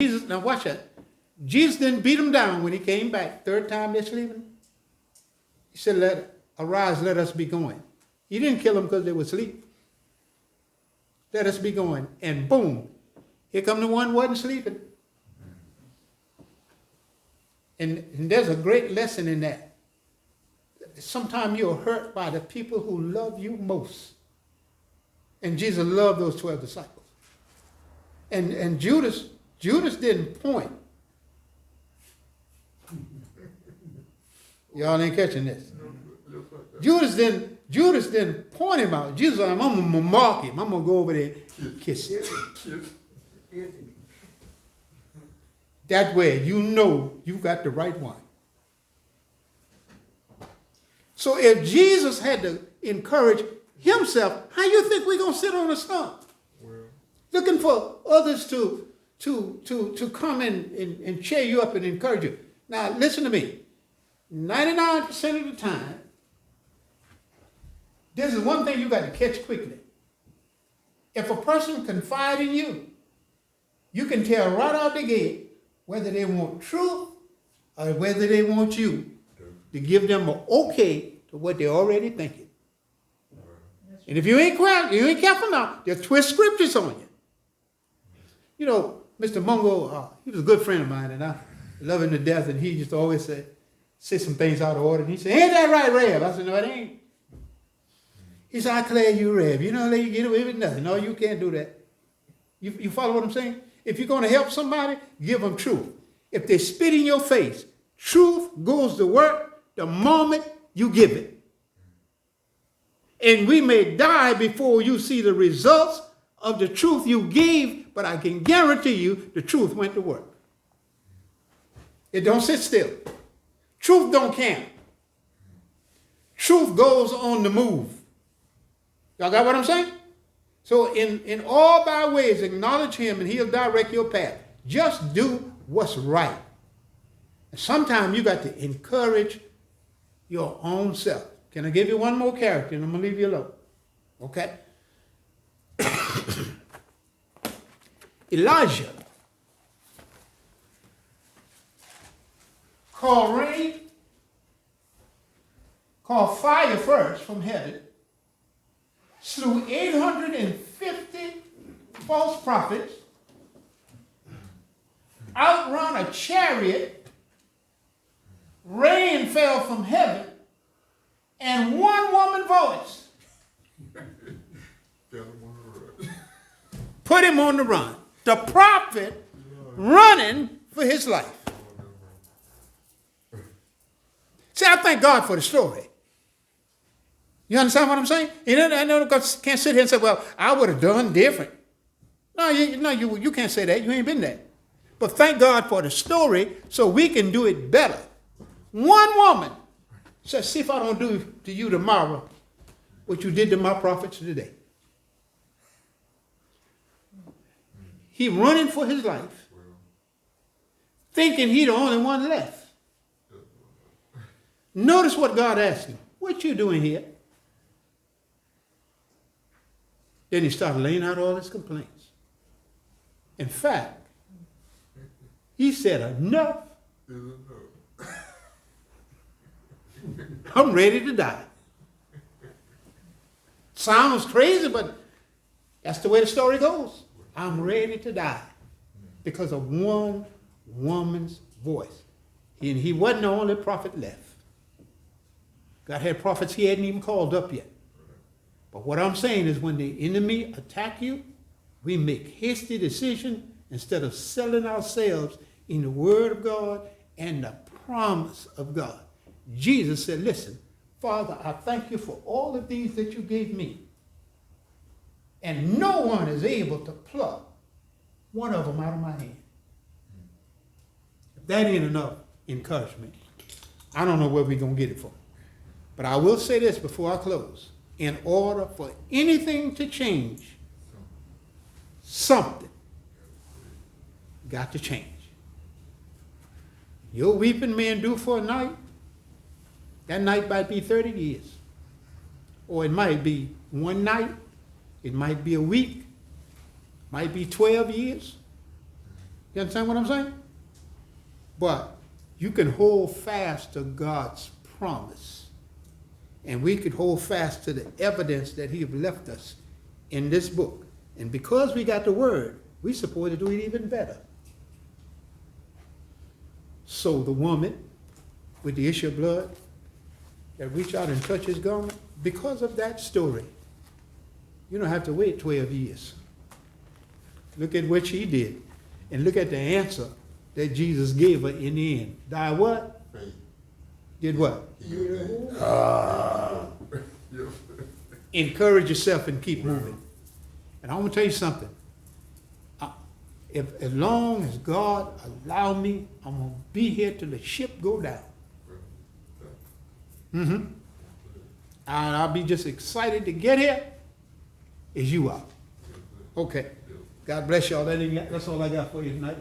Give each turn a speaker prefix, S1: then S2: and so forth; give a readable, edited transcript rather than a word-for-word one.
S1: Jesus, now watch that. Jesus didn't beat them down when he came back. Third time they're sleeping. He said, arise, let us be going. He didn't kill them because they were asleep. Let us be going. And boom, here come the one who wasn't sleeping. And there's a great lesson in that. Sometimes you're hurt by the people who love you most. And Jesus loved those 12 disciples. And Judas didn't point. Y'all ain't catching this. Judas didn't point him out. Jesus said, I'm going to mark him. I'm going to go over there and kiss him. That way you know you got the right one. So if Jesus had to encourage himself, how you think we're going to sit on a stump? Well, looking for others to come in and cheer you up and encourage you. Now, listen to me. 99% of the time, this is one thing you got to catch quickly. If a person confides in you, you can tell right out the gate whether they want truth or whether they want you to give them an okay to what they're already thinking. And if you ain't careful now, they'll twist scriptures on you. You know, Mr. Mungo, he was a good friend of mine, and I love him to death, and he used to always say some things out of order. And he said, ain't that right, Rev? I said, no, it ain't. He said, I declare you, Rev. You don't let you get away with nothing. No, you can't do that. You follow what I'm saying? If you're going to help somebody, give them truth. If they spit in your face, truth goes to work the moment you give it. And we may die before you see the results of the truth you gave, but I can guarantee you the truth went to work. It don't sit still. Truth don't camp. Truth goes on the move. Y'all got what I'm saying? So in all thy ways, acknowledge him and he'll direct your path. Just do what's right. And sometimes you got to encourage your own self. Can I give you one more character and I'm going to leave you alone? Okay? Elijah called rain, called fire first from heaven, slew 850 false prophets, outrun a chariot, rain fell from heaven, and one woman voice put him on the run. The prophet running for his life. See, I thank God for the story. You understand what I'm saying? I know can't sit here and say, well, I would have done different. No, you can't say that. You ain't been there. But thank God for the story so we can do it better. One woman says, see if I don't do to you tomorrow what you did to my prophets today. He running for his life, thinking he the only one left. Notice what God asked him. What you doing here? Then he started laying out all his complaints. In fact, he said, enough. I'm ready to die. Sounds crazy, but that's the way the story goes. I'm ready to die because of one woman's voice. And he wasn't the only prophet left. God had prophets he hadn't even called up yet. But what I'm saying is when the enemy attack you, we make hasty decisions instead of selling ourselves in the word of God and the promise of God. Jesus said, listen, Father, I thank you for all of these that you gave me. And no one is able to pluck one of them out of my hand. If that ain't enough encouragement, I don't know where we're going to get it from. But I will say this before I close. In order for anything to change, something got to change. Your weeping may endure for a night. That night might be 30 years. Or it might be one night. It might be a week. Might be 12 years. You understand what I'm saying? But you can hold fast to God's promise. And we could hold fast to the evidence that he have left us in this book. And because we got the word, we're supposed to do it even better. So the woman with the issue of blood that reached out and touched his garment, because of that story, you don't have to wait 12 years. Look at what she did. And look at the answer that Jesus gave her in the end. Die what?
S2: Faith.
S1: Did what? Encourage yourself and keep moving. And I want to tell you something. If as long as God allow me, I'm going to be here till the ship go down. And I'll be just excited to get here as you are. Okay. God bless y'all. That's all I got for you tonight.